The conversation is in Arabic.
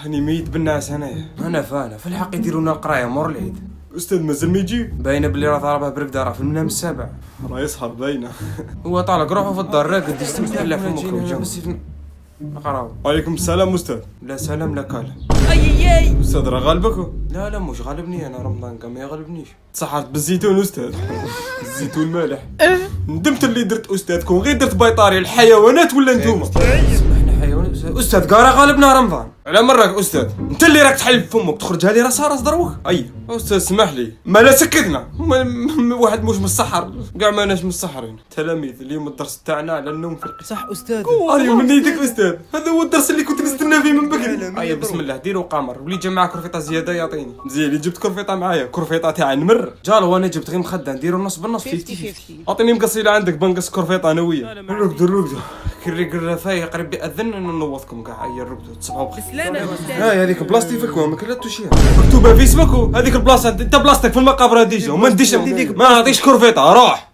هاني ميت بالناس انا فانا في الحق يديروا لنا القرايه مور العيد. استاذ مازال ما يجي؟ باينه بلي راه ضربه بركده راه في المنام السابع. راه يسهر باينه. هو طالق روحو في الدار راقد يستمتع لا فمك وجهه نقراو. وعليكم السلام استاذ. لا سلام لا كالم. اي استاذ راه غالبك؟ لا مش غالبني انا رمضان كان ما يغلبنيش. تسحرت بالزيتون استاذ. الزيتون مالح. ندمت اللي درت استاذكم، غير درت بيطاري الحيوانات ولا نتوما؟ احنا حيوان استاذ كاع راه غالبنا رمضان. على مرك استاذ، انت اللي راك تحل فمك تخرجها لي راس دروك. اي استاذ اسمح لي، ما لا سكتنا واحد مش مسحر كاع ماناش مسحرين. تلاميذ اليوم الدرس تاعنا على النوم في القسم. صح استاذ. اليوم من يدك استاذ، هذا هو الدرس اللي كنت نستنى فيه من بكري. اي بسم الله ديروا قمر ولي جا معاه كرفيطه زياده يعطيني. مزيان اللي جبت كرفيطه معايا، كرفيطه تاع نمر. جال وانا جبت غير مخده نديروا نص بالنص 50-50. اعطيني مقصيله عندك بنقص كرفيطه انا ويا. رقدوا كي الرجل فايق قريب بيأذن نوضكم كاع. اي رقدوا تصبحوا بخير. بسلامة يا استاذ. هذيك بلاصتي في الكوام كلا توشيها مكتوبه في اسمك، هذيك البلاصه انت بلاصتك في المقابره ديجا وما نديش ما نعطيش كرفيطه. روح.